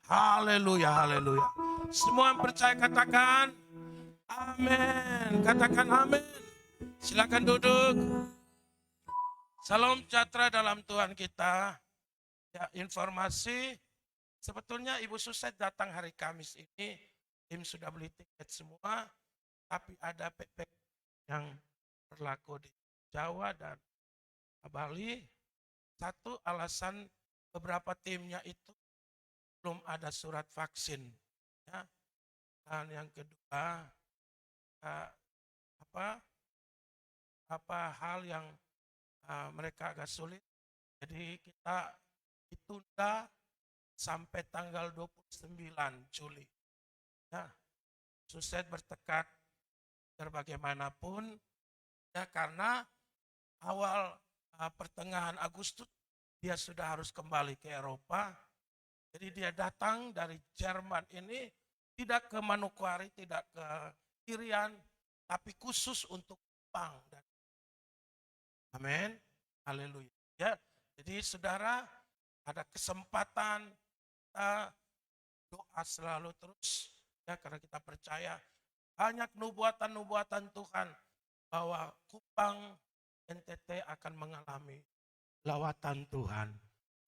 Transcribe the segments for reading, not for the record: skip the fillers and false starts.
Haleluya, haleluya. Semua yang percaya katakan amin. Katakan amin. Silakan duduk. Salam sejahtera dalam Tuhan kita. Ya, informasi sebetulnya Ibu Suset datang hari Kamis ini, tim sudah beli tiket semua, tapi ada PP yang berlaku di Jawa dan Bali. Satu alasan beberapa timnya itu belum ada surat vaksin. Ya. Dan yang kedua, apa hal yang mereka agak sulit. Jadi kita ditunda sampai tanggal 29 Juli. Ya, Suset bertekad bagaimanapun, ya karena awal pertengahan Agustus dia sudah harus kembali ke Eropa. Jadi dia datang dari Jerman ini tidak ke Manokwari, tidak ke Irian, tapi khusus untuk Kupang. Amin. Haleluya. Ya, jadi saudara ada kesempatan kita doa selalu terus ya karena kita percaya banyak nubuatan-nubuatan Tuhan bahwa Kupang NTT akan mengalami lawatan Tuhan.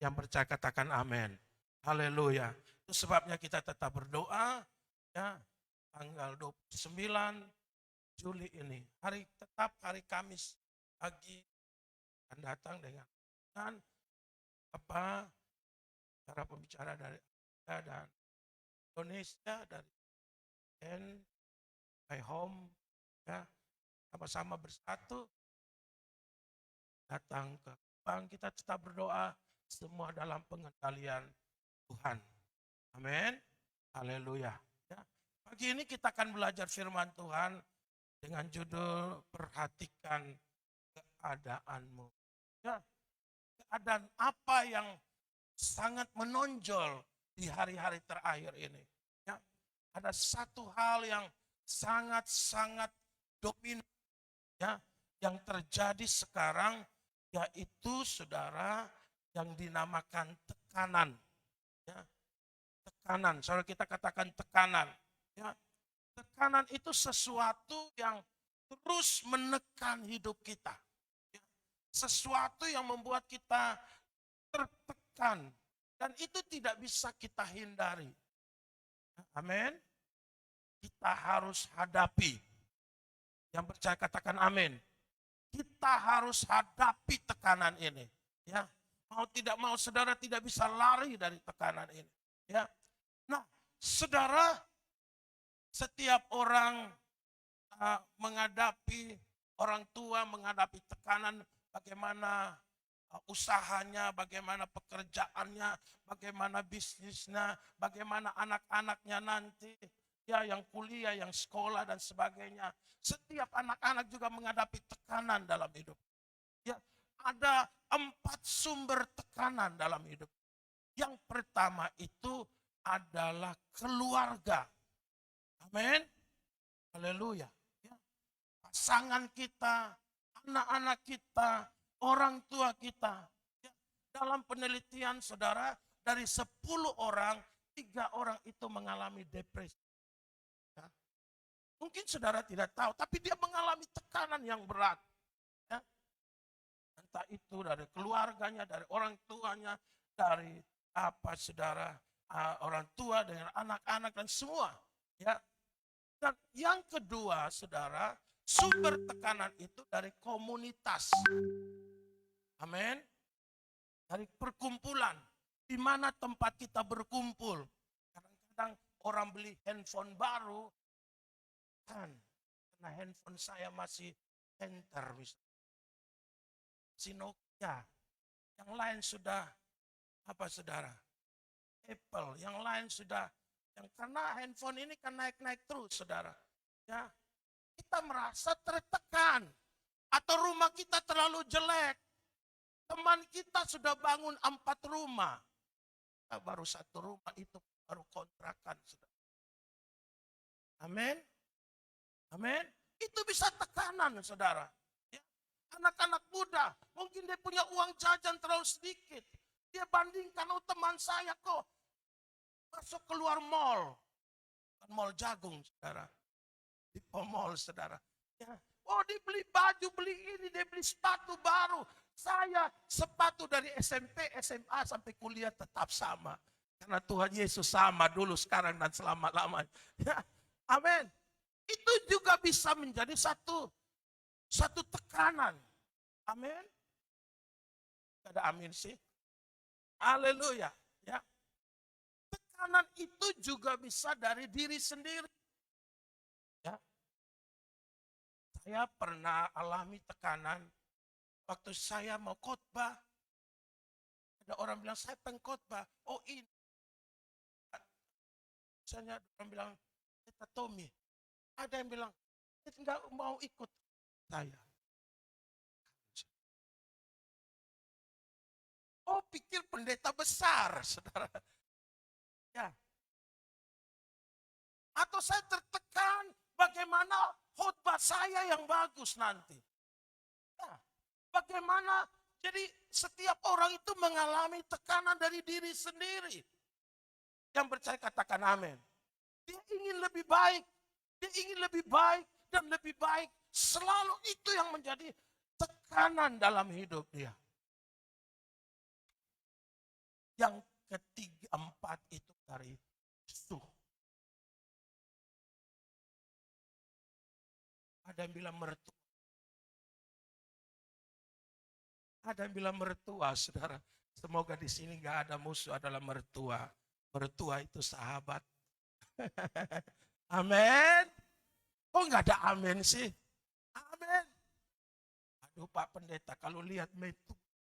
Yang percaya katakan amin. Haleluya. Itu sebabnya kita tetap berdoa ya tanggal 29 Juli ini. Tetap hari Kamis pagi akan datang dengan para pembicara dari Amerika dan Indonesia dari My Home ya sama-sama bersatu datang ke Kupang. Kita tetap berdoa semua dalam pengendalian Tuhan. Amin. Haleluya. Ya. Pagi ini kita akan belajar firman Tuhan dengan judul perhatikan keadaanmu. Ya. Keadaan apa yang sangat menonjol di hari-hari terakhir ini. Ya. Ada satu hal yang sangat-sangat dominan ya, yang terjadi sekarang yaitu saudara yang dinamakan tekanan. Ya, tekanan, saudara kita katakan tekanan. Ya, tekanan itu sesuatu yang terus menekan hidup kita. Ya, sesuatu yang membuat kita tertekan dan itu tidak bisa kita hindari. Amin. Kita harus hadapi. Yang percaya katakan amin. Kita harus hadapi tekanan ini. Ya, mau tidak mau saudara tidak bisa lari dari tekanan ini. Ya, nah saudara setiap orang menghadapi orang tua menghadapi tekanan bagaimana usahanya, bagaimana pekerjaannya, bagaimana bisnisnya, bagaimana anak-anaknya nanti. Ya, yang kuliah, yang sekolah dan sebagainya. Setiap anak-anak juga menghadapi tekanan dalam hidup. Ya, ada 4 sumber tekanan dalam hidup. Yang pertama itu adalah keluarga. Amin. Haleluya. Ya, pasangan kita, anak-anak kita, orang tua kita. Ya, dalam penelitian saudara, dari 10 orang, 3 orang itu mengalami depresi. Mungkin saudara tidak tahu, tapi dia mengalami tekanan yang berat. Ya. Entah itu dari keluarganya, dari orang tuanya, dari saudara, orang tua dengan anak-anak dan semua. Ya. Dan yang kedua, saudara, sumber tekanan itu dari komunitas. Amin. Dari perkumpulan. Di mana tempat kita berkumpul. Kadang-kadang orang beli handphone baru, karena handphone saya masih enter si Nokia, yang lain sudah saudara Apple, yang lain sudah karena handphone ini kan naik-naik terus saudara ya, kita merasa tertekan atau rumah kita terlalu jelek, teman kita sudah bangun 4 rumah, kita baru 1 rumah itu baru kontrakan saudara. Amin. Amin. Itu bisa tekanan saudara. Ya. Anak-anak muda mungkin dia punya uang jajan terlalu sedikit. Dia bandingkan, oh teman saya kok Masuk keluar mall. Kan mall Jagung, saudara. Di mall, saudara. Ya. Oh, dia beli baju, beli ini, dia beli sepatu baru. Saya sepatu dari SMP, SMA sampai kuliah tetap sama. Karena Tuhan Yesus sama dulu, sekarang, dan selama-lamanya. Ya. Amin. Itu juga bisa menjadi satu tekanan. Amin. Ada amin sih. Haleluya. Ya. Tekanan itu juga bisa dari diri sendiri. Ya. Saya pernah alami tekanan waktu saya mau khotbah. Ada orang bilang, saya pengkhotbah. Oh ini. Misalnya orang bilang, kita Tommy. Ada yang bilang, nggak mau ikut saya. Oh pikir pendeta besar, saudara. Ya. Atau saya tertekan bagaimana khotbah saya yang bagus nanti. Ya. Bagaimana, jadi setiap orang itu mengalami tekanan dari diri sendiri. Yang percaya katakan amin. Dia ingin lebih baik. Dia ingin lebih baik dan lebih baik. Selalu itu yang menjadi tekanan dalam hidup dia. Yang ketiga, empat itu dari suh. Ada yang bilang mertua. Ada yang bilang mertua, saudara. Semoga di sini nggak ada musuh adalah mertua. Mertua itu sahabat. Amin. Oh nggak ada amin sih. Amin. Aduh Pak Pendeta, kalau lihat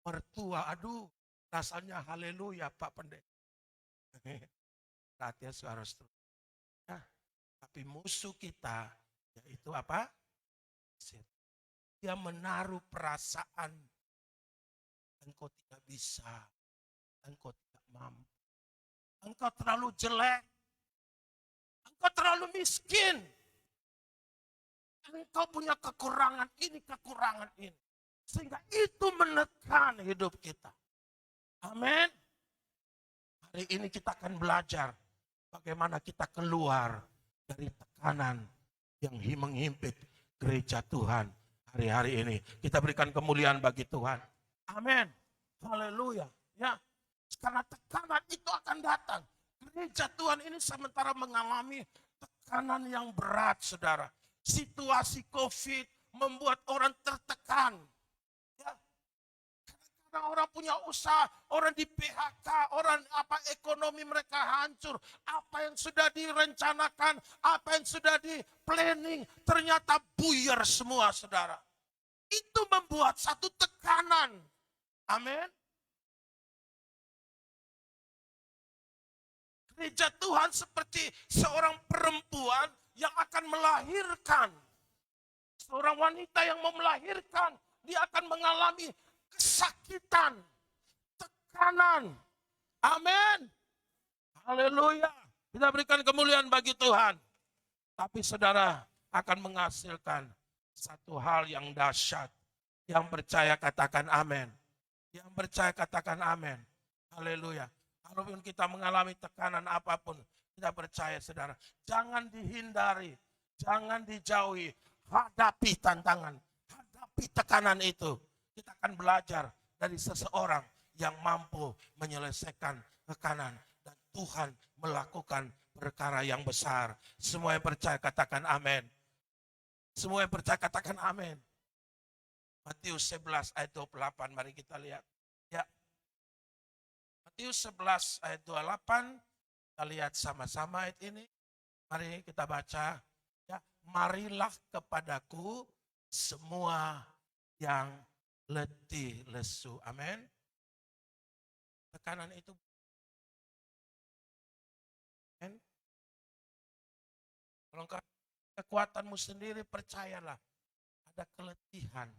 mertua, aduh rasanya haleluya Pak Pendeta. Perhatian suara nah, tapi musuh kita yaitu apa? Dia menaruh perasaan engkau tidak bisa, engkau tidak mampu, engkau terlalu jelek, engkau terlalu miskin, engkau punya kekurangan ini, kekurangan ini. Sehingga itu menekan hidup kita. Amin. Hari ini kita akan belajar bagaimana kita keluar dari tekanan yang menghimpit gereja Tuhan hari-hari ini. Kita berikan kemuliaan bagi Tuhan. Amin. Haleluya. Ya. Karena tekanan itu akan datang. Gereja Tuhan ini sementara mengalami tekanan yang berat, saudara. Situasi COVID membuat orang tertekan. Ya. Karena orang punya usaha, orang di PHK, orang ekonomi mereka hancur. Apa yang sudah direncanakan, apa yang sudah di planning, ternyata buyar semua, saudara. Itu membuat satu tekanan. Amin. Gereja Tuhan seperti seorang perempuan yang akan melahirkan. Seorang wanita yang mau melahirkan, dia akan mengalami kesakitan, tekanan. Amin. Haleluya. Kita berikan kemuliaan bagi Tuhan. Tapi saudara akan menghasilkan satu hal yang dahsyat. Yang percaya katakan amin. Yang percaya katakan amin. Haleluya. Walaupun kita mengalami tekanan apapun, kita percaya saudara. Jangan dihindari, jangan dijauhi. Hadapi tantangan, hadapi tekanan itu. Kita akan belajar dari seseorang yang mampu menyelesaikan tekanan. Dan Tuhan melakukan perkara yang besar. Semua yang percaya katakan amin. Semua yang percaya katakan amin. Matius 11 ayat 28, mari kita lihat. Ya. Matius 11 ayat 28, kita lihat sama-sama ayat ini. Mari kita baca. Ya, marilah kepadaku semua yang letih lesu. Amin. Tekanan itu. Amin. Kalau kekuatanmu sendiri, percayalah. Ada keletihan.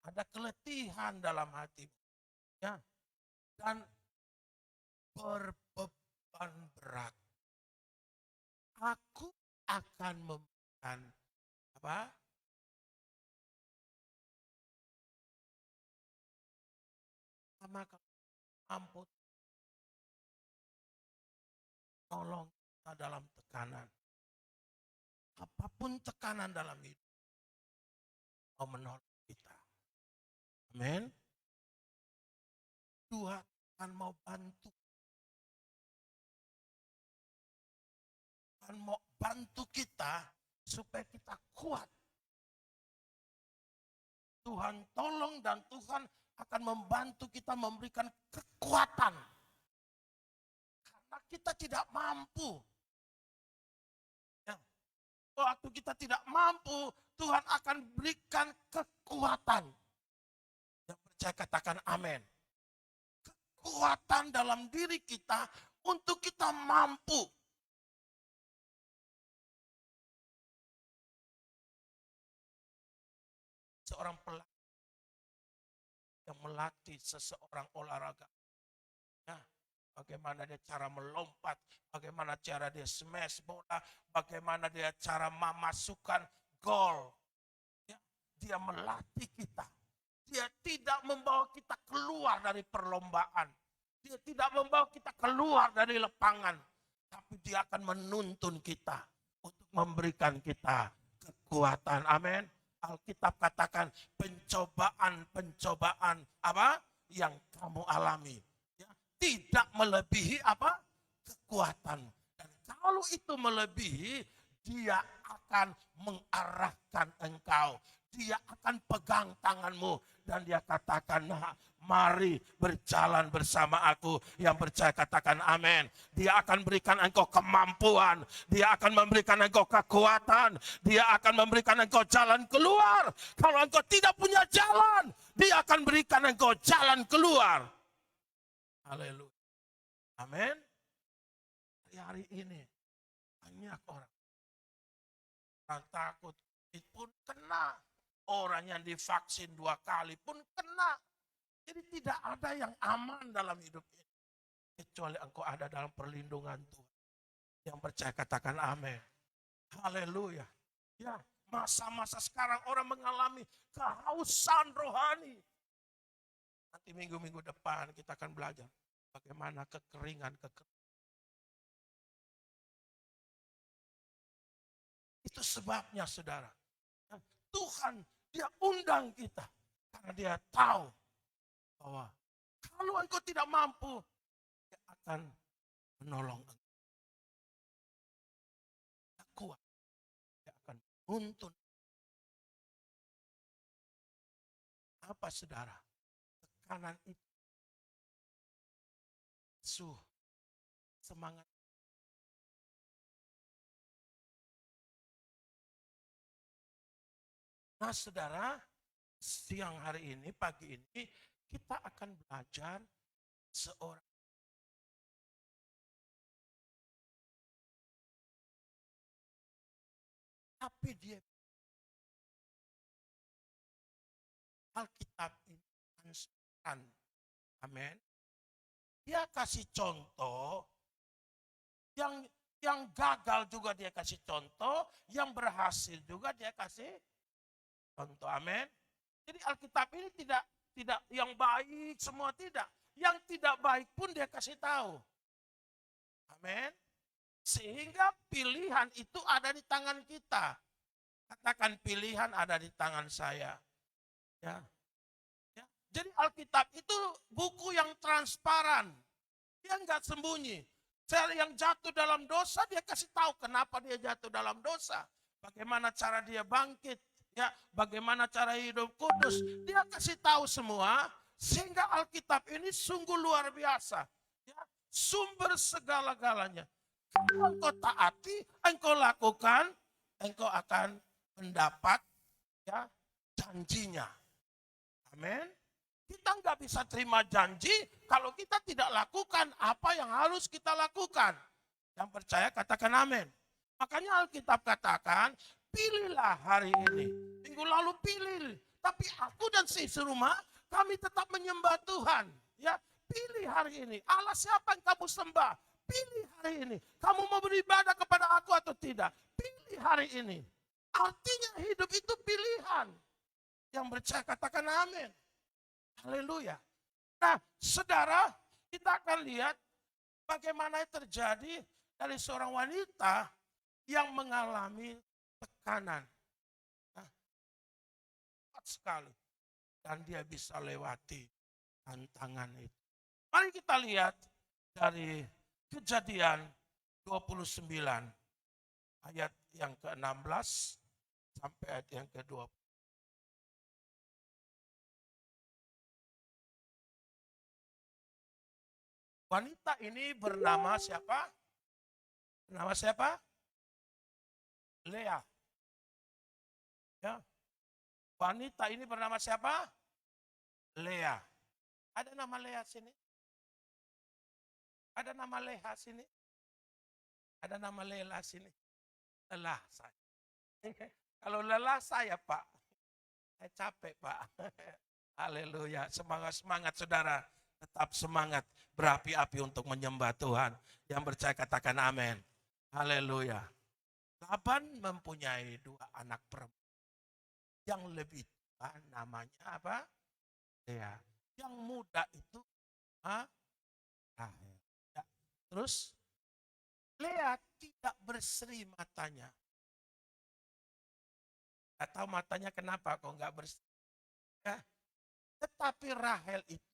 Ada keletihan dalam hatimu. Ya. Dan berbeban berat. Aku akan memberikan apa? Sama mampu Tolong kita dalam tekanan. Apapun tekanan dalam hidup, mau menolong kita. Amin. Tuhan akan mau bantu. Tuhan mau bantu kita supaya kita kuat. Tuhan tolong dan Tuhan akan membantu kita, memberikan kekuatan. Karena kita tidak mampu. Ya. Waktu kita tidak mampu, Tuhan akan berikan kekuatan. Yang percaya katakan amin. Kekuatan dalam diri kita untuk kita mampu. Seorang pelatih yang melatih seseorang olahraga. Ya, bagaimana dia cara melompat, bagaimana cara dia smash bola, bagaimana dia cara memasukkan gol. Ya, dia melatih kita. Dia tidak membawa kita keluar dari perlombaan. Dia tidak membawa kita keluar dari lapangan. Tapi dia akan menuntun kita untuk memberikan kita kekuatan. Amin. Alkitab katakan pencobaan apa yang kamu alami ya, tidak melebihi apa kekuatan. Dan kalau itu melebihi, dia akan mengarahkan engkau. Dia akan pegang tanganmu dan dia katakan, nah, mari berjalan bersama aku. Yang percaya katakan amin. Dia akan berikan engkau kemampuan. Dia akan memberikan engkau kekuatan. Dia akan memberikan engkau jalan keluar. Kalau engkau tidak punya jalan, dia akan berikan engkau jalan keluar. Haleluya. Amin. Hari ini banyak orang takut pun kena. Orang yang divaksin 2 kali pun kena. Jadi tidak ada yang aman dalam hidup ini. Kecuali engkau ada dalam perlindungan Tuhan. Yang percaya katakan amin. Haleluya. Ya, masa-masa sekarang orang mengalami kehausan rohani. Nanti minggu-minggu depan kita akan belajar bagaimana kekeringan. Itu sebabnya saudara. Tuhan dia undang kita. Karena dia tahu bahwa kalau engkau tidak mampu, dia akan menolong engkau. Dia kuat. Dia akan menuntun. Apa saudara? Tekanan itu. Semangat. Nah saudara, siang hari ini, pagi ini, kita akan belajar seorang. Tapi dia, Alkitab ini kan, amin. Dia kasih contoh, yang gagal juga dia kasih contoh, yang berhasil juga dia kasih contoh, amin. Jadi Alkitab ini tidak yang baik semua tidak. Yang tidak baik pun dia kasih tahu. Amin. Sehingga pilihan itu ada di tangan kita. Katakan pilihan ada di tangan saya. Ya. Ya. Jadi Alkitab itu buku yang transparan. Dia enggak sembunyi. Yang jatuh dalam dosa dia kasih tahu kenapa dia jatuh dalam dosa. Bagaimana cara dia bangkit. Ya, bagaimana cara hidup kudus. Dia kasih tahu semua. Sehingga Alkitab ini sungguh luar biasa. Ya, sumber segala-galanya. Kalau engkau taati, engkau lakukan, engkau akan mendapat ya janjinya. Amin. Kita nggak bisa terima janji kalau kita tidak lakukan apa yang harus kita lakukan. Yang percaya katakan amin. Makanya Alkitab katakan, pilihlah hari ini. Minggu lalu pilih, tapi aku dan seisi rumah kami tetap menyembah Tuhan. Ya, pilih hari ini. Allah siapa yang kamu sembah? Pilih hari ini. Kamu mau beribadah kepada aku atau tidak? Pilih hari ini. Artinya hidup itu pilihan. Yang percaya katakan amin. Haleluya. Nah, saudara, kita akan lihat bagaimana terjadi dari seorang wanita yang mengalami tekanan. Nah, kuat sekali. Dan dia bisa lewati tantangan itu. Mari kita lihat dari Kejadian 29 ayat yang ke-16 sampai ayat yang ke-20. Wanita ini bernama siapa? Bernama siapa? Lea. Ya. Wanita ini bernama siapa? Lea. Ada nama Lea sini? Ada nama Leha sini? Ada nama Lela sini? Lelah saya. Kalau lelah saya Pak. Saya capek Pak. Haleluya. Semangat saudara. Tetap semangat. Berapi-api untuk menyembah Tuhan. Yang percaya katakan amin. Haleluya. Laban mempunyai 2 anak perempuan. Yang lebih tua namanya apa? Lea. Yang muda itu Rahel. Ya. Terus Lea tidak berseri matanya. Tidak tahu matanya kenapa kok nggak berseri. Ya. Tetapi Rahel itu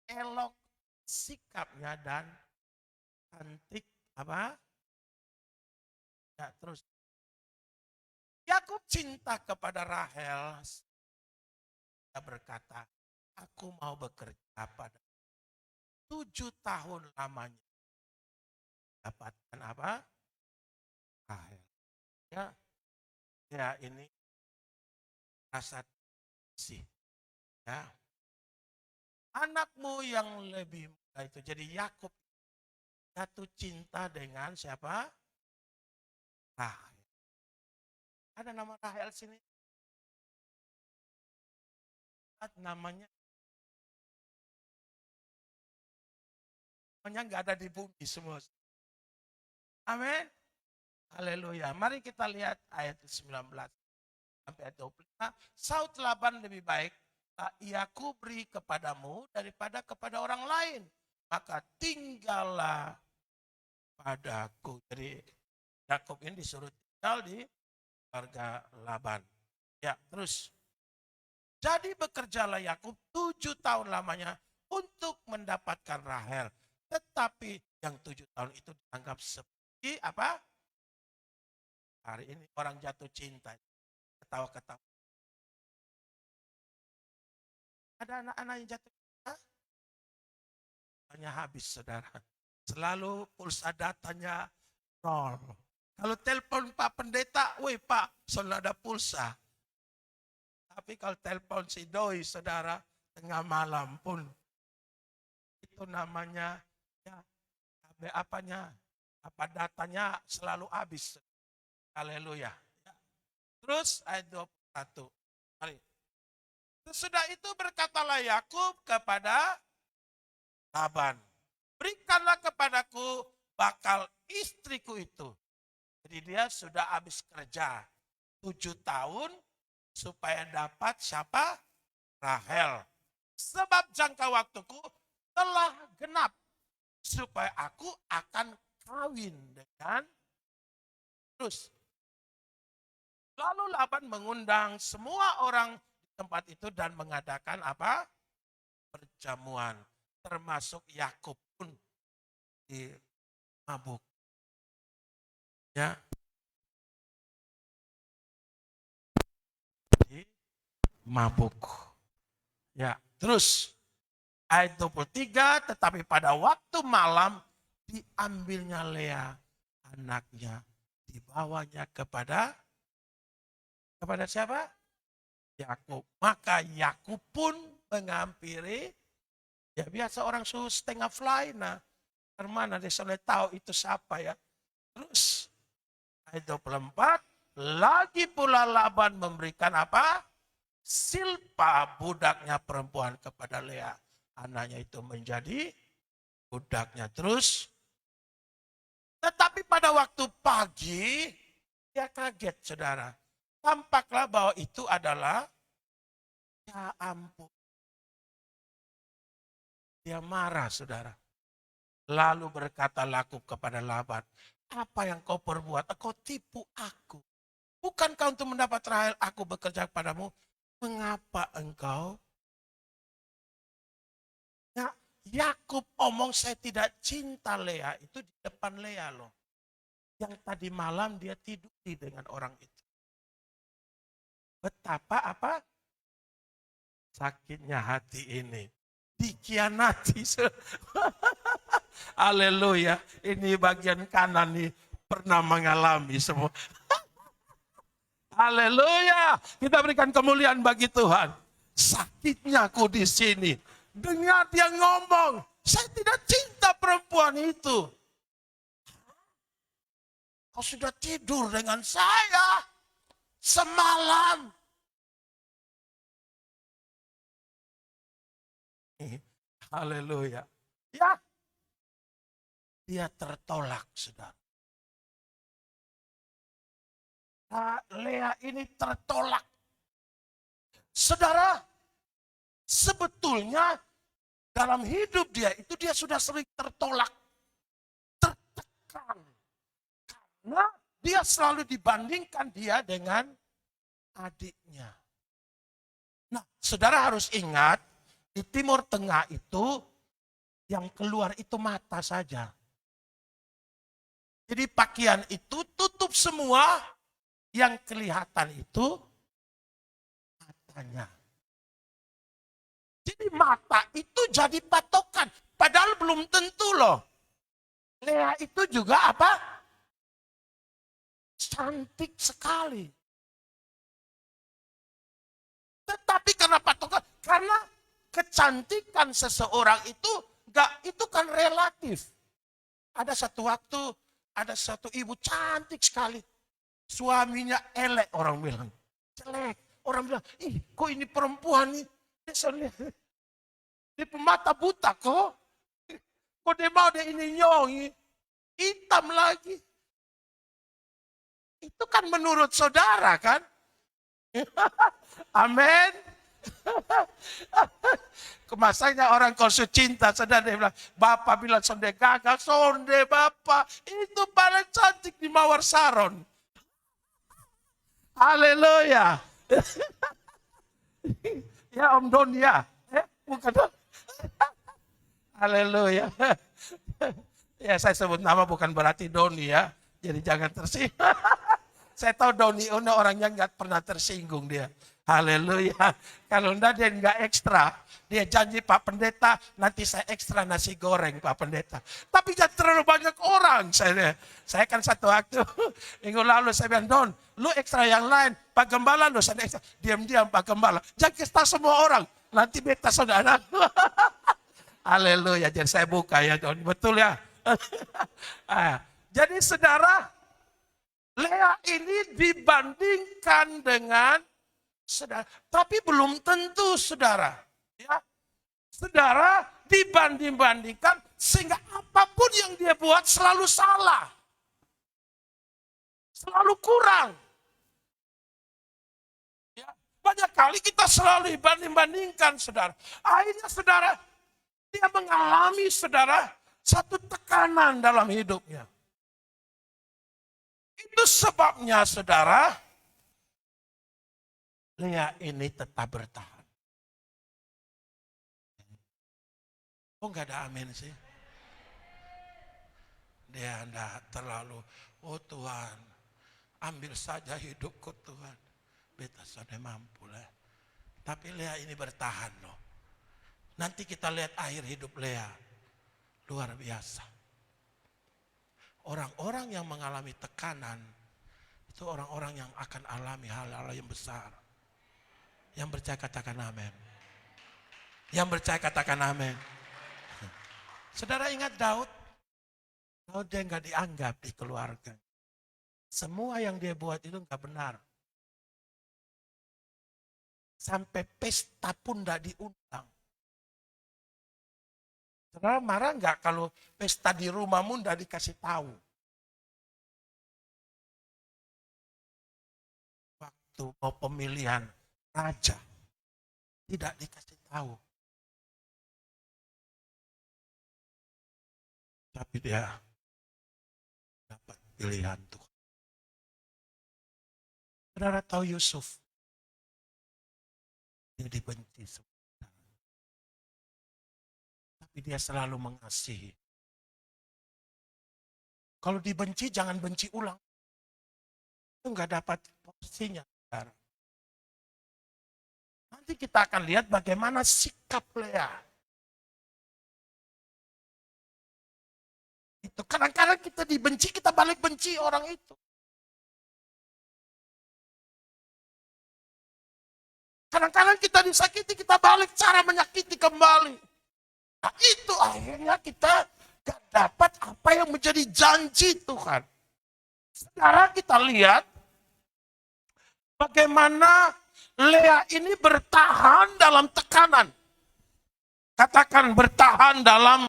elok sikapnya dan cantik apa? Ya, terus Yakub cinta kepada Rahel. Dia berkata, aku mau bekerja pada 7 tahun lamanya. Dapatkan apa? Rahel. Ya, ya ini rasa sih. Ya. Anakmu yang lebih muda itu. Jadi Yakub jatuh cinta dengan siapa? Rahel. Ada nama Rahel sini? Namanya nggak ada di bumi semua. Amin. Haleluya. Mari kita lihat ayat 19 sampai ayat 25. Saud Laban lebih baik ia ku beri kepadamu daripada kepada orang lain. Maka tinggallah padaku. Jadi Yakub ini disuruh tinggal di keluarga Laban. Ya, terus. Jadi bekerjalah Yakub 7 tahun lamanya untuk mendapatkan Rahel. Tetapi yang 7 tahun itu dianggap seperti apa? Hari ini orang jatuh cinta. Ketawa-ketawa. Ada anak-anak yang jatuh cinta? Hanya habis saudara. Selalu pulsa datanya nol. Kalau telepon Pak Pendeta, woi Pak, selalu ada pulsa. Tapi kalau telepon si doi saudara, tengah malam pun. Itu namanya, ya, apa datanya selalu habis. Haleluya. Ya. Terus ayat 21. Mari. Sesudah itu berkatalah Yakub kepada Laban, berikanlah kepadaku bakal istriku itu. Jadi dia sudah habis kerja 7 tahun supaya dapat siapa? Rahel. Sebab jangka waktuku telah genap supaya aku akan kawin dengan. Terus lalu Laban mengundang semua orang di tempat itu dan mengadakan apa? Perjamuan. Termasuk Yakub pun di mabuk. Ya. Di mabuk. Ya, terus ayat 23, tetapi pada waktu malam diambilnya Lea anaknya, dibawanya kepada siapa? Yakub. Maka Yakub pun menghampiri. Ya biasa orang suruh setengah fly, nah kemana dia sudah tahu itu siapa ya. Terus ayat 24, lagi pula Laban memberikan apa? Silpa budaknya perempuan kepada Lea. Anaknya itu menjadi budaknya. Terus, tetapi pada waktu pagi, dia kaget saudara. Tampaklah bahwa itu adalah, ya ampun. Dia marah saudara. Lalu berkata Yakub kepada Laban, apa yang kau perbuat? Kau tipu aku. Bukankah untuk mendapat Rahel aku bekerja kepadamu? Mengapa engkau? Ya, Yakub omong saya tidak cinta Lea itu di depan Lea loh. Yang tadi malam dia tidur dengan orang itu. Betapa apa? Sakitnya hati ini. Dikhianati. Haleluya. Ini bagian kanan nih pernah mengalami semua. Haleluya. Kita berikan kemuliaan bagi Tuhan. Sakitnya aku di sini. Dengar dia ngomong, saya tidak cinta perempuan itu. Kau sudah tidur dengan saya semalam. Haleluya. Ya, dia tertolak, saudara. Lea ini tertolak. Saudara, sebetulnya dalam hidup dia itu dia sudah sering tertolak, tertekan. Karena dia selalu dibandingkan dia dengan adiknya. Nah, saudara harus ingat, di Timur Tengah itu yang keluar itu mata saja. Jadi pakaian itu tutup semua, yang kelihatan itu matanya. Jadi mata itu jadi patokan. Padahal belum tentu loh. Lea itu juga apa? Cantik sekali. Tetapi karena patokan, karena kecantikan seseorang itu kan relatif. Ada satu waktu, ada satu ibu cantik sekali. Suaminya elek, orang bilang. Jelek. Orang bilang, ih kok ini perempuan nih. Dia pemata buta kok. Kok dia mau dia ini nyongi. Hitam lagi. Itu kan menurut saudara kan. Amin. Kemasanya orang kalau cinta, saudara dia bilang, Bapak bilang sonde gagal, sonde Bapak. Itu paling cantik di Mawar Saron. Haleluya. Ya Om Doni ya. Bukan. Haleluya. Ya saya sebut nama bukan berarti Doni ya. Jadi jangan tersinggung. Saya tahu Doni Uno orangnya nggak pernah tersinggung dia. Haleluya. Kalau enggak dia nggak ekstra. Dia janji Pak Pendeta nanti saya ekstra nasi goreng Pak Pendeta. Tapi jangan terlalu banyak orang. Saya kan satu waktu minggu lalu saya bilang Don, lu ekstra yang lain. Pak Gembala lu saya ekstra. Diam-diam Pak Gembala. Jangan kita semua orang. Nanti beta saudara. Haleluya. Jadi saya buka ya Don. Betul ya. Jadi saudara, Lea ini dibandingkan dengan saudara, tapi belum tentu saudara. Ya, saudara dibanding-bandingkan sehingga apapun yang dia buat selalu salah, selalu kurang. Ya, banyak kali kita selalu dibanding-bandingkan saudara. Akhirnya saudara, dia mengalami saudara satu tekanan dalam hidupnya. Itu sebabnya saudara, Lea ini tetap bertahan. Oh enggak ada amin sih. Dia enggak terlalu, oh Tuhan, ambil saja hidupku Tuhan. Beta sudah mampu lah. Tapi Lea ini bertahan loh. Nanti kita lihat akhir hidup Lea. Luar biasa. Orang-orang yang mengalami tekanan, itu orang-orang yang akan alami hal-hal yang besar. Yang percaya katakan amin. Yang percaya katakan amin. Saudara ingat Daud? Daud dia nggak dianggap di keluarga. Semua yang dia buat itu nggak benar. Sampai pesta pun nggak diundang. Saudara marah nggak kalau pesta di rumahmu nggak dikasih tahu? Waktu mau pemilihan raja, tidak dikasih tahu. Tapi dia dapat pilihan Tuhan. Saudara tahu Yusuf, dia dibenci sebenarnya, tapi dia selalu mengasihi. Kalau dibenci, jangan benci ulang. Itu nggak dapat porsinya, saudara. Nanti kita akan lihat bagaimana sikap Lea. Itu kadang-kadang kita dibenci, kita balik benci orang itu. Kadang-kadang kita disakiti, kita balik cara menyakiti kembali. Nah itu akhirnya kita gak dapat apa yang menjadi janji Tuhan. Saudara, kita lihat bagaimana Lea ini bertahan dalam tekanan. Katakan bertahan dalam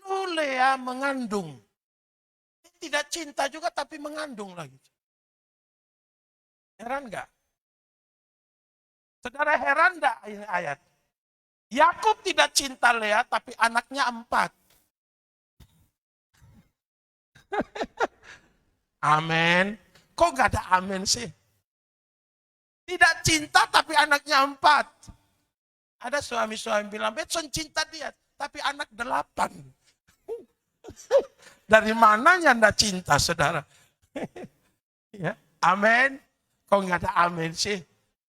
lalu Lea mengandung. Tidak cinta juga tapi mengandung lagi. Heran nggak? Saudara heran nggak ini ayat? Yakub tidak cinta Lea tapi anaknya 4. Amin. Kok nggak ada amin sih? Tidak cinta tapi anaknya 4. Ada suami-suami bilang, Betson cinta dia, tapi anak 8. Dari mananya Anda cinta, saudara? Ya, amin. Kok nggak ada amin sih?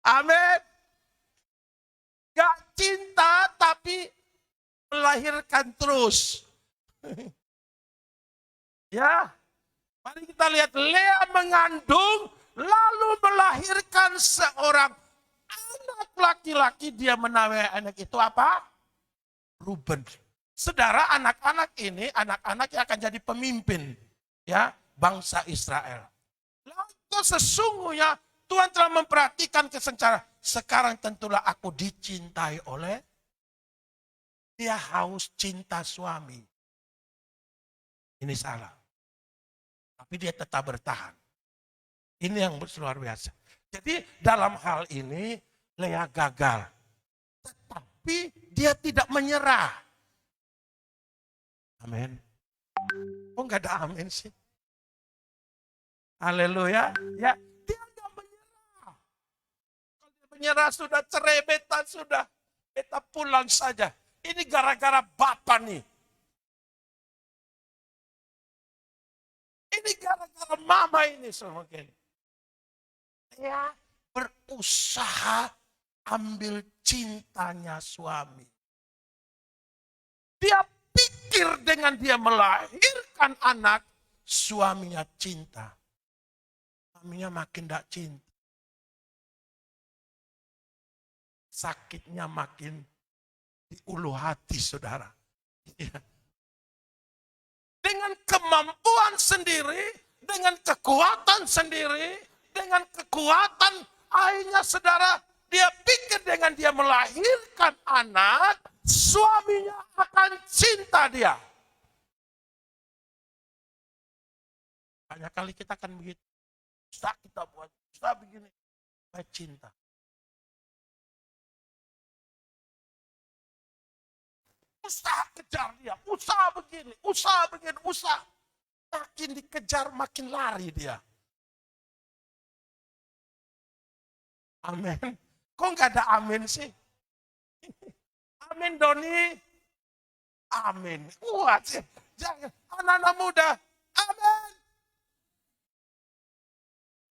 Amin. Gak cinta tapi melahirkan terus. Ya, mari kita lihat Lea mengandung lalu melahirkan seorang anak laki-laki. Dia menamai anak itu apa? Ruben. Saudara, anak-anak ini anak-anak yang akan jadi pemimpin ya bangsa Israel. Lalu sesungguhnya Tuhan telah memperhatikan kesencara. Sekarang tentulah aku dicintai oleh dia, haus cinta suami. Ini salah. Tapi dia tetap bertahan. Ini yang luar biasa. Jadi dalam hal ini Lea gagal. Tetapi dia tidak menyerah. Amin. Kok nggak ada amin sih? Haleluya. Ya, dia nggak menyerah. Kalau dia menyerah sudah cerai, beta sudah. Beta pulang saja. Ini gara-gara Bapak nih. Ini gara-gara mama ini semakin. Dia berusaha ambil cintanya suami. Dia pikir dengan dia melahirkan anak, suaminya cinta. Suaminya makin tidak cinta. Sakitnya makin di ulu hati, saudara. Dengan kemampuan sendiri, dengan kekuatan sendiri, dengan kekuatan akhirnya saudara, dia pikir dengan dia melahirkan anak, suaminya akan cinta dia. Banyak kali kita akan begitu. Usaha kita buat, usaha begini, baik cinta. Usaha kejar dia, usaha begini, usaha begini, usaha. Makin dikejar, makin lari dia. Amin. Kok nggak ada amin sih? Amin Doni. Amin. Wah, jangan anak-anak muda. Amin.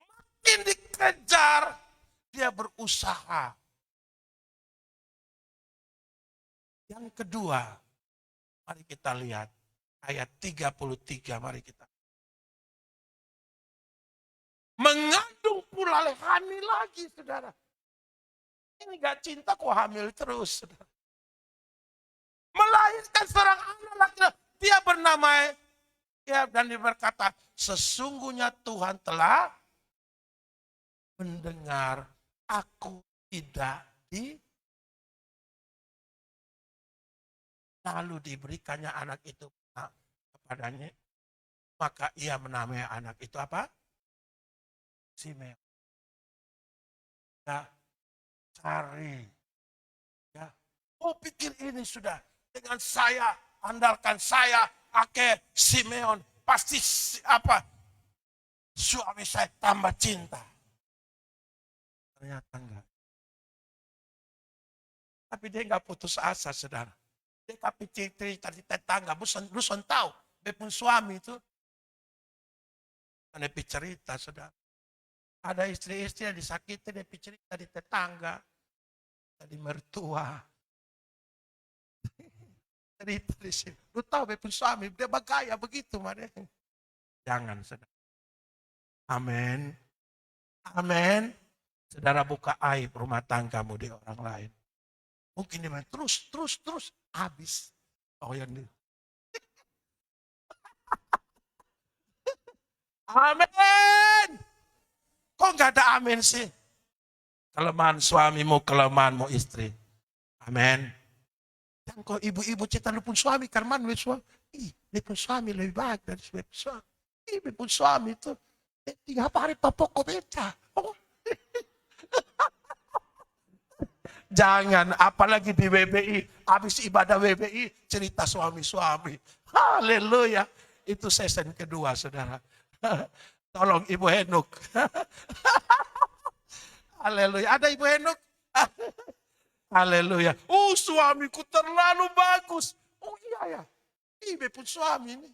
Makin dikejar, dia berusaha. Yang kedua, mari kita lihat ayat 33, mari kita. Mengandung pula Lehani lagi, saudara. Ini gak cinta kok hamil terus. Melahirkan seorang anak laki-laki. Dia bernama, ya, dan dia berkata, sesungguhnya Tuhan telah mendengar aku tidak di. Lalu diberikannya anak itu kepadanya. Maka ia menamai anak itu apa? Simeon. Ya, cari. Ya. Oh, pikir ini sudah. Dengan saya, andalkan saya, Simeon. Pasti apa? Suami saya tambah cinta. Ternyata enggak. Tapi dia enggak putus asa, saudara. Dia tapi cerita di tetangga, bukan tahu. Dia pun suami itu. Dia cerita, saudara. Ada istri-istri yang disakiti, dia cerita di tetangga. Di mertua. Cerita di sini. Lu tahu dia pun suami, dia bergaya begitu. Jangan, saudara. Amin. Amin. Saudara, buka aib rumah tanggamu di orang lain. Mungkin dia terus habis. Oh yang ini. Amin. Kok nggak ada amin sih? Kelemahan suamimu, kelemahanmu istri. Amin. Dan kok ibu-ibu cerita lu pun suami, karman lu suami. Dia pun suami lebih baik dari suami. Dia pun suami itu 3 hari popok beda. Oh. Jangan, apalagi di WBI, habis ibadah WBI, cerita suami-suami. Haleluya. Itu season kedua, saudara. Tolong Ibu Henuk. Haleluya. Ada Ibu Henuk? Haleluya. Oh, suamiku terlalu bagus. Oh iya ya. Ibu pun suami ini.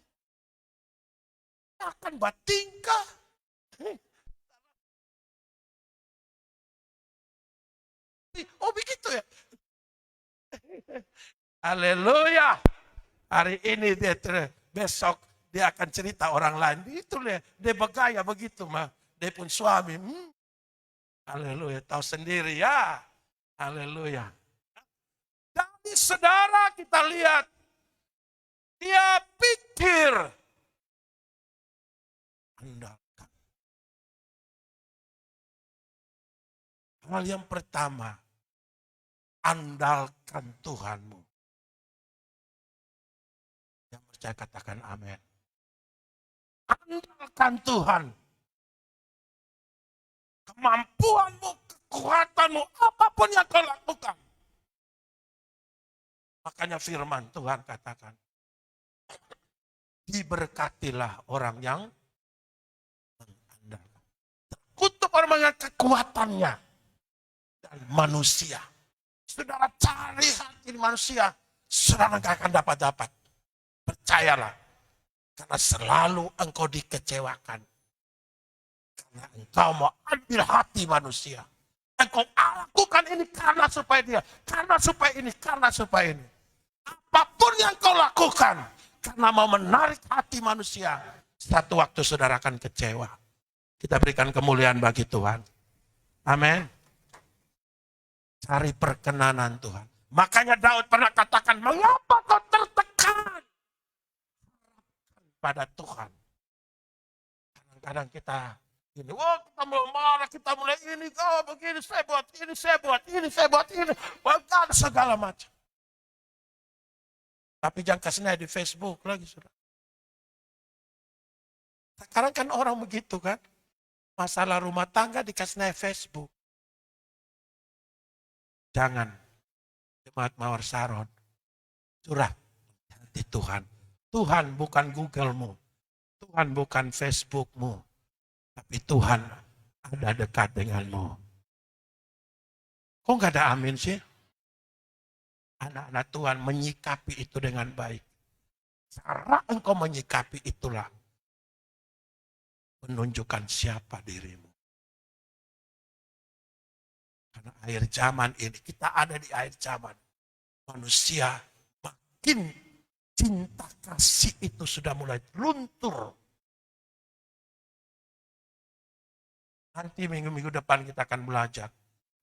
Akan batingkah. Oh begitu ya. Haleluya. Hari ini dia besok dia akan cerita orang lain. Itu dia bergaya begitu mah. Dia pun suami. Haleluya. Tahu sendiri ya. Haleluya. Jadi saudara kita lihat. Dia pikir. Andalkan. Hal yang pertama. Andalkan Tuhanmu. Yang percaya katakan amin. Andalkan Tuhan. Kemampuanmu, kekuatanmu, apapun yang kau lakukan. Makanya firman Tuhan katakan. Diberkatilah orang yang mengandalkan. Terkutuk orang dengan kekuatannya. Dan manusia. Saudara cari hati manusia, saudara gak akan dapat. Percayalah. Karena selalu engkau dikecewakan. Karena engkau mau ambil hati manusia. Engkau lakukan ini karena supaya dia. Karena supaya ini, karena supaya ini. Apapun yang kau lakukan. Karena mau menarik hati manusia. Satu waktu saudara akan kecewa. Kita berikan kemuliaan bagi Tuhan. Amin. Cari perkenanan Tuhan. Makanya Daud pernah katakan, mengapa kau tertekan pada Tuhan? Kadang-kadang kita ini, kita mulai marah, kita mulai ini, begini saya buat, ini, bahkan segala macam. Tapi jangan kasihnya di Facebook lagi, saudara. Sekarang kan orang begitu kan, masalah rumah tangga dikasihnya Facebook. Jangan, jemaat Mawar Saron, curhat di Tuhan. Tuhan bukan Google-mu, Tuhan bukan Facebook-mu, tapi Tuhan ada dekat denganmu. Kok nggak ada amin sih? Anak-anak Tuhan menyikapi itu dengan baik. Cara engkau menyikapi itulah menunjukkan siapa dirimu. Karena akhir zaman ini, kita ada di akhir zaman. Manusia makin cinta kasih itu sudah mulai luntur. Nanti minggu-minggu depan kita akan belajar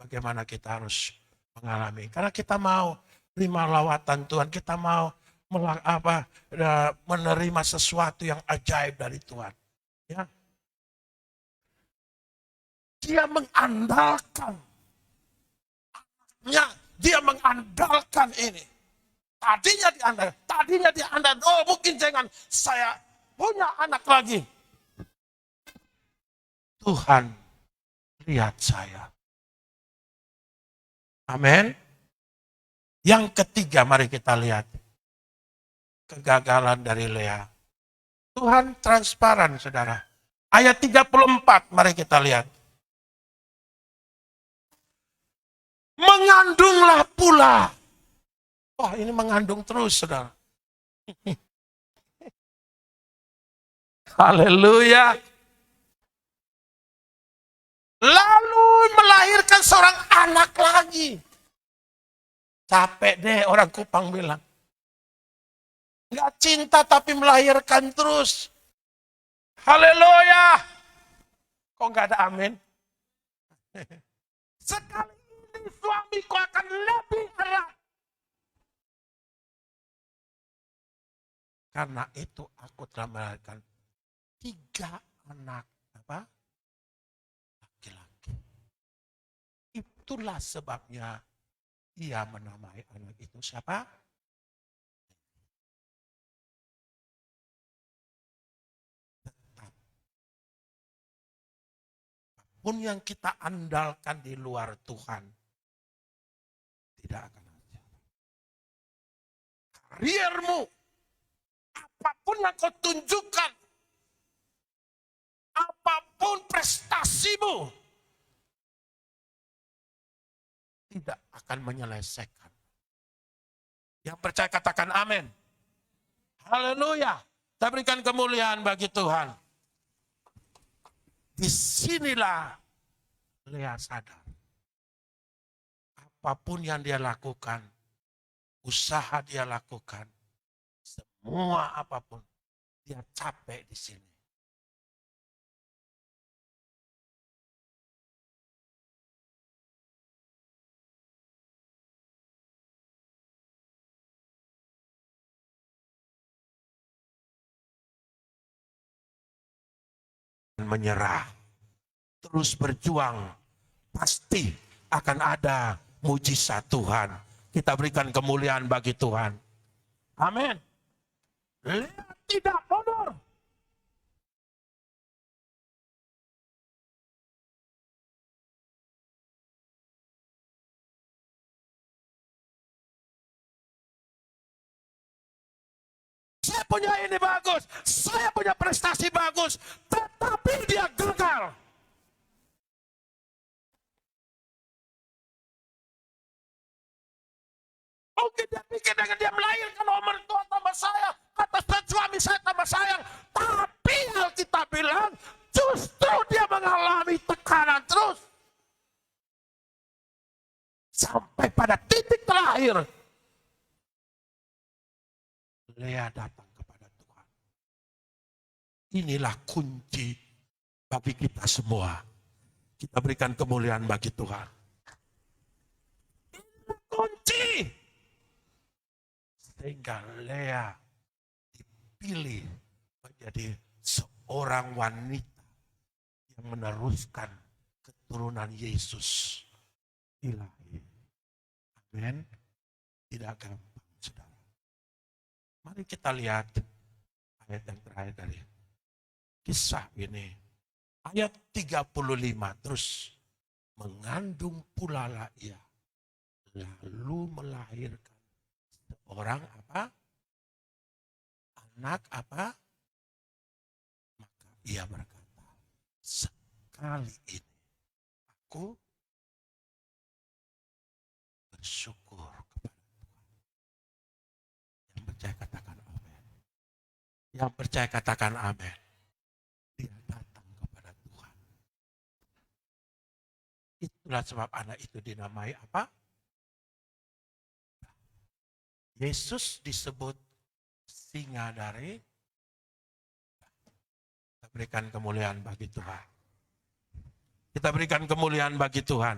bagaimana kita harus mengalami. Karena kita mau terima lawatan Tuhan, kita mau menerima sesuatu yang ajaib dari Tuhan. Ya. Dia mengandalkan. Dia mengandalkan ini. Tadinya dia andalkan, oh mungkin jangan saya punya anak lagi. Tuhan, lihat saya. Amin. Yang ketiga, mari kita lihat. Kegagalan dari Lea. Tuhan transparan, saudara. Ayat 34, mari kita lihat. Mengandunglah pula. Wah, ini mengandung terus, saudara. Haleluya. Lalu melahirkan seorang anak lagi. Capek deh orang Kupang bilang. Nggak cinta tapi melahirkan terus. Haleluya. Kok nggak ada amin? Sekali ini suamiku akan lebih erat. Karena itu aku telah melahirkan 3 anak laki-laki. Itulah sebabnya ia menamai anak itu siapa? Tetap. Apapun yang kita andalkan di luar Tuhan, tidak akan ada. Karirmu, apapun yang kau tunjukkan, apapun prestasimu, tidak akan menyelesaikan. Yang percaya katakan amin. Haleluya. Kita berikan kemuliaan bagi Tuhan. Disinilah Lea sadar. Apapun yang dia lakukan, usaha dia lakukan, semua apapun, dia capek di sini. Menyerah, terus berjuang, pasti akan ada mujizat Tuhan. Kita berikan kemuliaan bagi Tuhan. Amin. Lihat tidak mundur. Saya punya ini bagus, saya punya prestasi bagus, tetapi dia gagal. Mungkin dia pikir dengan dia melahirkan mertua tambah sayang, atas suami saya tambah sayang. Tapi Alkitab bilang justru dia mengalami tekanan terus. Sampai pada titik terakhir. Lea datang kepada Tuhan. Inilah kunci bagi kita semua. Kita berikan kemuliaan bagi Tuhan. Inilah kunci. Sehingga Lea dipilih menjadi seorang wanita yang meneruskan keturunan Yesus ilahi. Amin. Tidak gampang, saudara. Mari kita lihat ayat yang terakhir dari kisah ini. Ayat 35 terus. Mengandung pula lah ia. Lalu melahirkan seorang anak maka ia berkata, sekali ini aku bersyukur kepada Tuhan. Yang percaya katakan amin. Yang percaya katakan amin. Dia datang kepada Tuhan. Itulah sebab anak itu dinamai apa? Yesus disebut singa dari. Kita berikan kemuliaan bagi Tuhan. Kita berikan kemuliaan bagi Tuhan.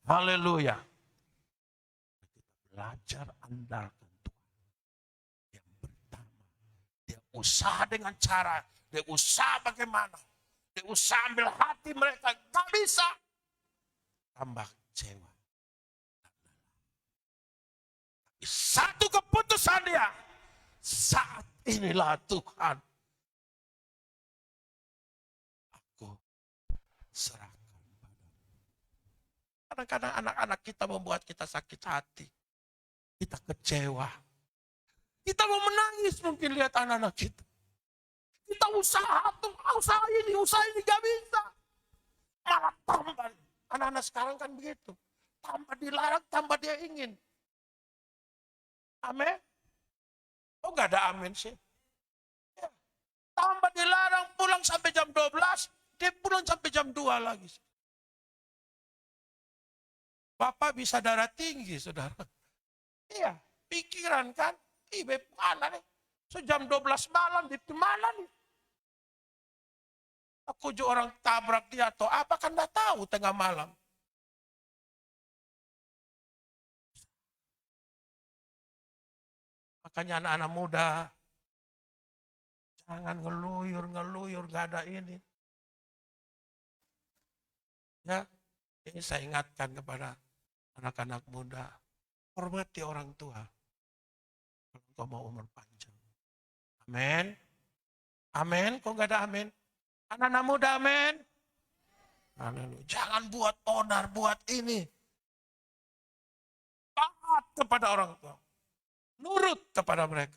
Haleluya. Kita belajar andalkan Tuhan. Yang pertama, dia usaha dengan cara, dia usaha bagaimana, dia usaha ambil hati mereka, gak bisa. Tambah kecewa. Satu keputusan dia, saat inilah Tuhan, aku serahkan padamu. Kadang-kadang anak-anak kita membuat kita sakit hati. Kita kecewa. Kita mau menangis mungkin lihat anak-anak kita. Kita usaha ini gak bisa. Malah tambah. Anak-anak sekarang kan begitu. Tambah dilarang, tambah dia ingin. Amin. Oh gak ada amin sih. Ya. Tambah dilarang pulang sampai jam 12, dia pulang sampai jam 2 lagi. Bapak bisa darah tinggi, saudara. Iya, pikiran kan. Mana nih? Jam 12 malam, di mana nih? Aku juga orang tabrak dia atau apa kan gak tahu tengah malam. Makanya anak-anak muda, jangan ngeluyur, gak ada ini. Ya, ini saya ingatkan kepada anak-anak muda, hormati orang tua. Kalau kau mau umur panjang. Amin. Amin, kok gak ada amin? Anak-anak muda, amin. Jangan buat onar, buat ini. Taat kepada orang tua. Nurut kepada mereka.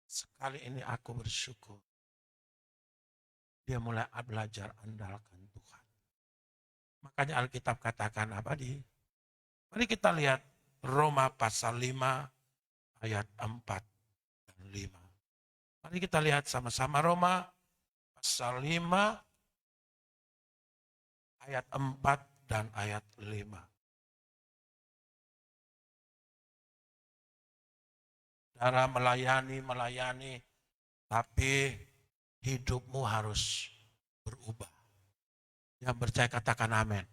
Sekali ini aku bersyukur. Dia mulai belajar andalkan Tuhan. Makanya Alkitab katakan apa di? Mari kita lihat Roma pasal 5 ayat 4 dan 5. Mari kita lihat sama-sama Roma pasal 5 ayat 4 dan ayat 5. Saudara melayani, tapi hidupmu harus berubah. Yang percaya katakan amin.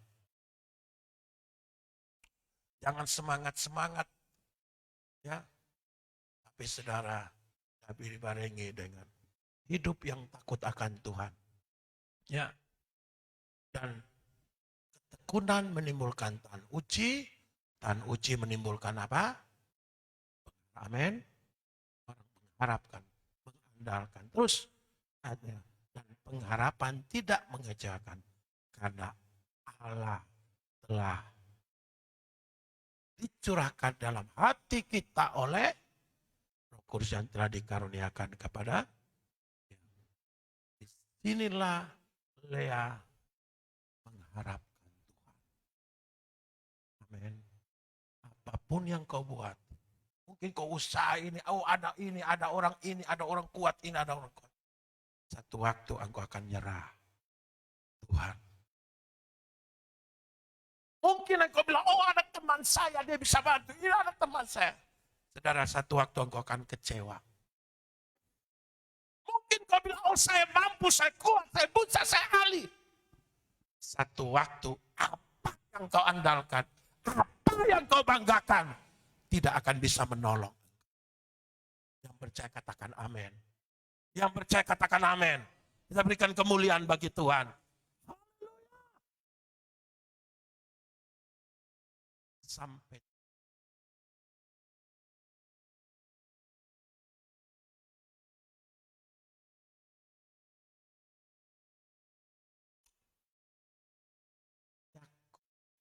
Jangan semangat-semangat. Ya. Tapi saudara, tapi dibarengi dengan hidup yang takut akan Tuhan. Ya. Dan ketekunan menimbulkan tahan uji menimbulkan apa? Amin. Mengharapkan, mengandalkan. Terus ada, dan pengharapan tidak mengecewakan. Karena Allah telah dicurahkan dalam hati kita oleh Roh Kudus yang telah dikaruniakan kepada. Disinilah Lea mengharapkan Tuhan. Amin. Apapun yang kau buat, mungkin kau usaha ini, ada orang kuat, ada orang kuat. Satu waktu engkau akan nyerah. Tuhan. Mungkin engkau bilang, ada teman saya, dia bisa bantu. Ini ada teman saya. Saudara, satu waktu engkau akan kecewa. Mungkin kau bilang, saya mampu, saya kuat, saya bisa, saya ahli. Satu waktu, apa yang kau andalkan, apa yang kau banggakan, tidak akan bisa menolong. Yang percaya katakan amin. Yang percaya katakan amin. Kita berikan kemuliaan bagi Tuhan. Sampai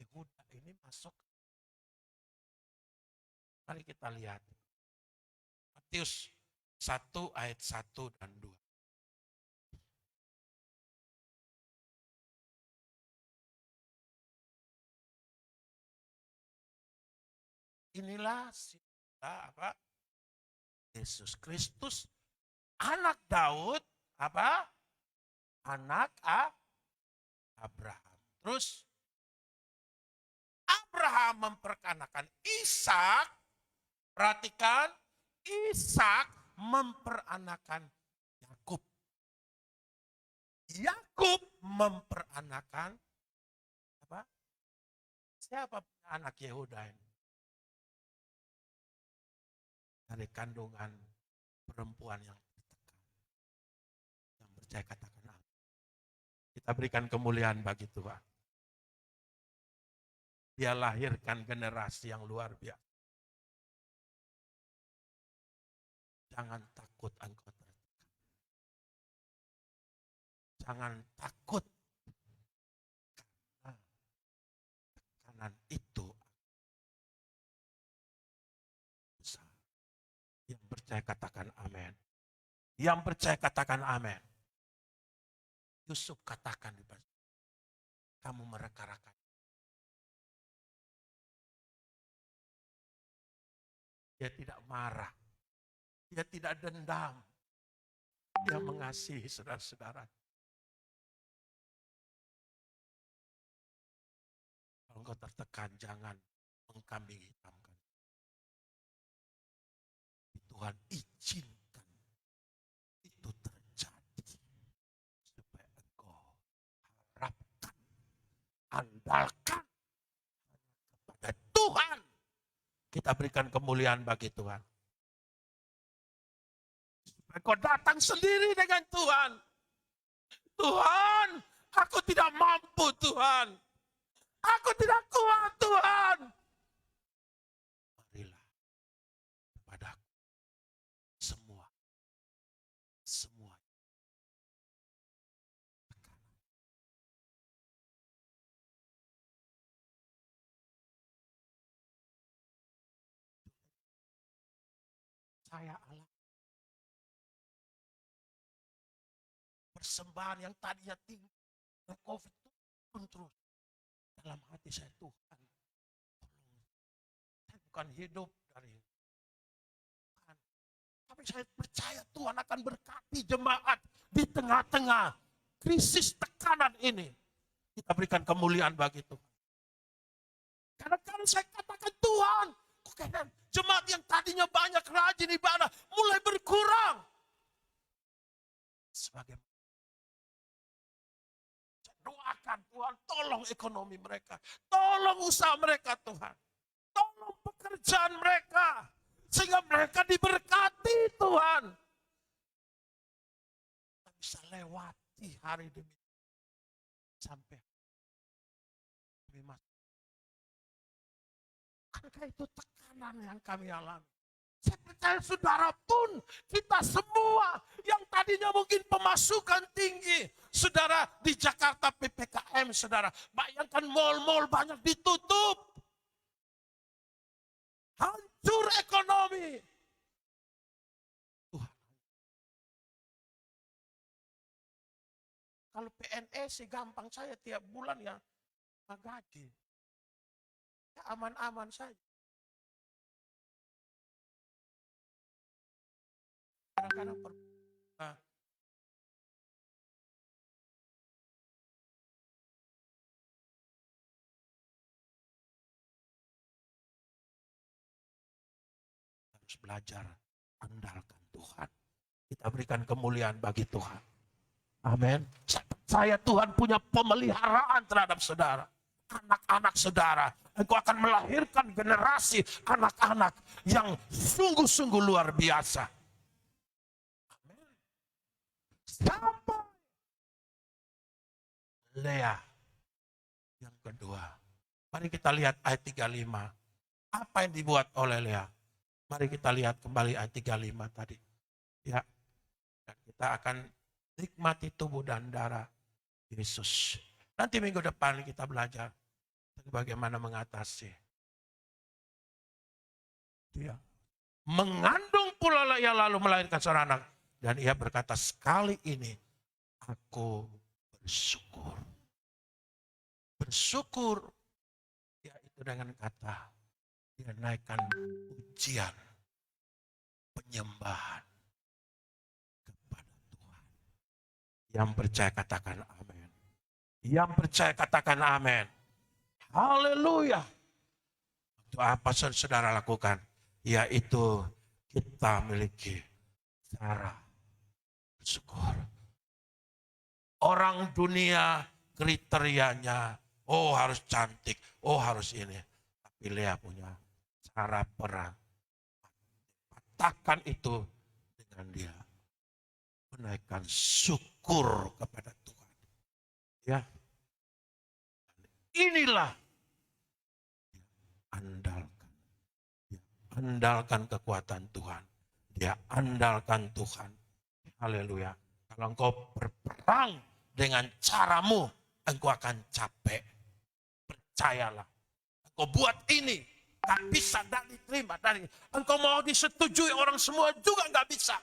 Yehuda ini masuk. Mari kita lihat. Matius 1 ayat 1 dan 2. Inilah apa? Yesus Kristus, anak Daud, apa? Anak Abraham. Terus Abraham memperanakan Ishak. Perhatikan, Ishak memperanakan Yakub. Yakub memperanakan apa? Siapa anak Yehuda ini? Dari kandungan perempuan yang tertekan. Yang percaya katakan amin. Kita berikan kemuliaan bagi Tuhan. Dia lahirkan generasi yang luar biasa. Jangan takut engkau tertekan. Jangan takut. Karena tekanan itu besar. Yang percaya katakan amin. Yang percaya katakan amin. Yusuf katakan di pasal, kamu mereka-reka. Dia tidak marah. Dia tidak dendam. Dia mengasihi saudara-saudara. Kalau engkau tertekan, jangan mengkambing hitamkan. Tuhan izinkan itu terjadi. Supaya engkau harapkan, andalkan kepada Tuhan. Kita berikan kemuliaan bagi Tuhan. Supaya engkau datang sendiri dengan Tuhan. Tuhan, aku tidak mampu Tuhan. Aku tidak kuat Tuhan. Marilah kepadaku semua. Saya Allah. Persembahan yang tadinya tinggi. COVID itu pun terus. Dalam hati saya, Tuhan, saya bukan hidup dari Tuhan. Tapi saya percaya Tuhan akan berkati jemaat di tengah-tengah krisis tekanan ini. Kita berikan kemuliaan bagi Tuhan. Karena kalau saya katakan Tuhan, jemaat yang tadinya banyak rajin ibadah mulai berkurang. Sebagai doakan Tuhan, tolong ekonomi mereka, tolong usaha mereka Tuhan, tolong pekerjaan mereka, sehingga mereka diberkati Tuhan. Kita bisa lewati hari demi sampai kami masuk. Karena itu tekanan yang kami alami. Saya percaya saudara pun, kita semua yang tadinya mungkin pemasukan tinggi. Saudara di Jakarta PPKM, saudara. Bayangkan mal-mal banyak ditutup. Hancur ekonomi. Kalau PNS sih gampang saya tiap bulan ya gaji. Ya aman-aman saja. Kadang-kadang harus belajar andalkan Tuhan. Kita berikan kemuliaan bagi Tuhan. Amin. Saya Tuhan punya pemeliharaan terhadap saudara. Anak-anak saudara. Engkau akan melahirkan generasi anak-anak yang sungguh-sungguh luar biasa. Amin. Sampai Lea yang kedua. Mari kita lihat ayat 35. Apa yang dibuat oleh Lea? Mari kita lihat kembali ayat 35 tadi. Ya. Dan kita akan nikmati tubuh dan darah Yesus. Nanti minggu depan kita belajar bagaimana mengatasi. Dia mengandung pula ia lalu melahirkan seorang anak. Dan ia berkata, sekali ini aku bersyukur. Bersyukur, yaitu dengan kata, dia naikkan pujian, penyembahan kepada Tuhan. Yang percaya katakan amin. Yang percaya katakan amin. Haleluya. Itu apa saudara lakukan? Yaitu kita memiliki cara bersyukur. Orang dunia kriterianya, oh harus cantik, oh harus ini. Tapi Lea punya cara perang. Patahkan itu dengan dia menaikkan syukur kepada Tuhan. Ya, inilah andalkan. Dia andalkan kekuatan Tuhan. Dia andalkan Tuhan. Haleluya. Kalau engkau berperang dengan caramu, engkau akan capek. Percayalah. Engkau buat ini, gak bisa dan diterima. Engkau mau disetujui orang semua juga gak bisa.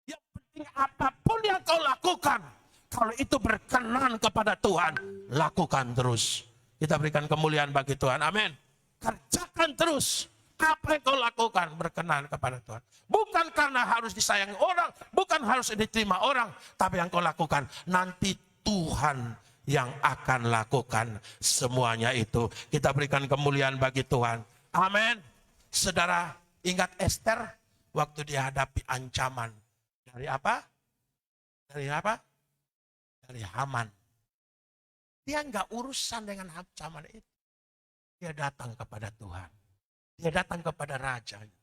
Yang penting apapun yang kau lakukan, kalau itu berkenan kepada Tuhan, lakukan terus. Kita berikan kemuliaan bagi Tuhan. Amin. Kerjakan terus. Apa yang kau lakukan berkenan kepada Tuhan. Bukan karena harus disayangi orang, bukan harus diterima orang, tapi yang kau lakukan nanti Tuhan yang akan lakukan semuanya itu. Kita berikan kemuliaan bagi Tuhan. Amin. Saudara, ingat Esther waktu dihadapi ancaman. Dari apa? Dari apa? Dari Haman. Dia enggak urusan dengan ancaman itu. Dia datang kepada Tuhan. Dia datang kepada rajanya.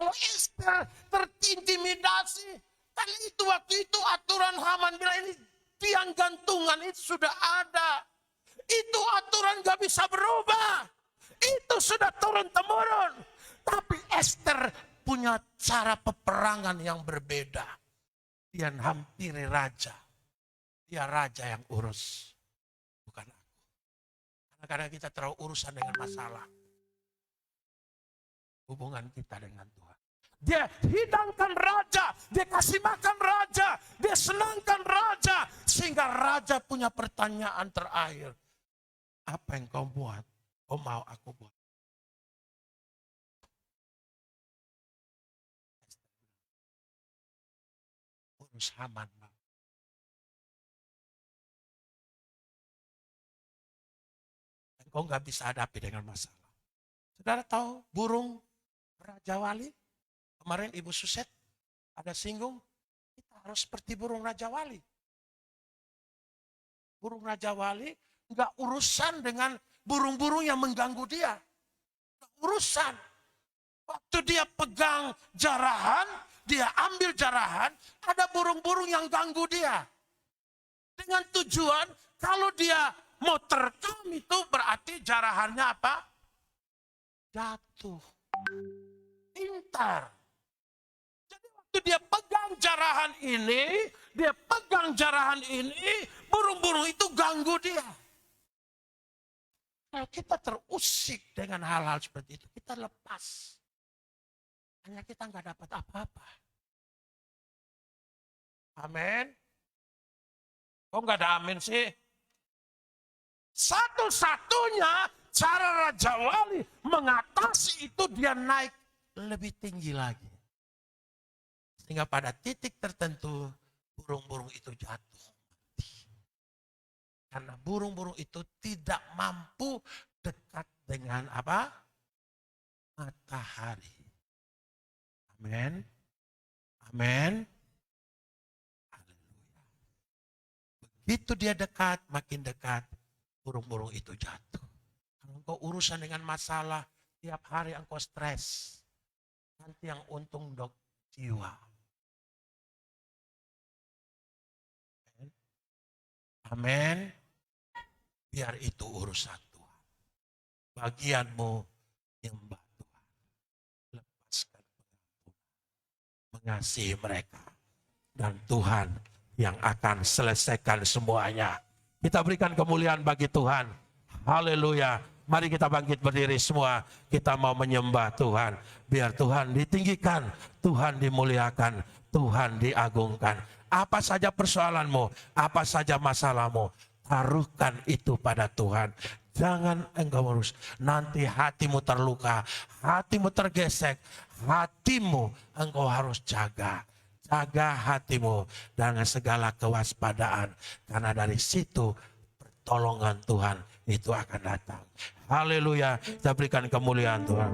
Kalau Esther terintimidasi, kan itu waktu itu aturan Haman bilang ini tiang gantungan itu sudah ada. Itu aturan gak bisa berubah. Itu sudah turun-temurun. Tapi Esther punya cara peperangan yang berbeda. Dia hampiri raja. Dia raja yang urus. Bukan aku. Karena kadang kita terlalu urusan dengan masalah. Hubungan kita dengan Tuhan. Dia hidangkan raja, dia kasih makan raja, dia senangkan raja. Sehingga raja punya pertanyaan terakhir. Apa yang kau buat? Kau mau aku buat? Urus Haman. Engkau nggak bisa hadapi dengan masalah. Saudara tahu burung Raja Wali? Kemarin Ibu Suset ada singgung, kita harus seperti burung Raja Wali. Burung Raja Wali nggak urusan dengan burung-burung yang mengganggu dia. Nggak urusan. Waktu dia pegang jarahan, dia ambil jarahan, ada burung-burung yang ganggu dia. Dengan tujuan, kalau dia mau terekam itu berarti jarahannya apa? Jatuh. Pintar. Jadi waktu dia pegang jarahan ini, burung-burung itu ganggu dia. Kalau kita terusik dengan hal-hal seperti itu, kita lepas. Hanya kita nggak dapat apa-apa. Amin. Kok nggak ada amin sih? Satu-satunya cara Raja Wali mengatasi itu dia naik lebih tinggi lagi. Sehingga pada titik tertentu burung-burung itu jatuh mati. Karena burung-burung itu tidak mampu dekat dengan apa? Matahari. Amin. Amin. Begitu dia dekat, makin dekat, burung-burung itu jatuh. Kalau engkau urusan dengan masalah, tiap hari engkau stres. Nanti yang untung jiwa. Amin. Biar itu urusan Tuhan. Bagianmu nyembah Tuhan. Lepaskan pengampunan. Mengasihi mereka. Dan Tuhan yang akan selesaikan semuanya. Kita berikan kemuliaan bagi Tuhan. Haleluya. Mari kita bangkit berdiri semua. Kita mau menyembah Tuhan. Biar Tuhan ditinggikan, Tuhan dimuliakan, Tuhan diagungkan. Apa saja persoalanmu, apa saja masalahmu, taruhkan itu pada Tuhan. Jangan engkau urus. Nanti hatimu terluka, hatimu tergesek, hatimu engkau harus jaga. Jaga hatimu dengan segala kewaspadaan. Karena dari situ pertolongan Tuhan itu akan datang. Haleluya. Kita berikan kemuliaan Tuhan.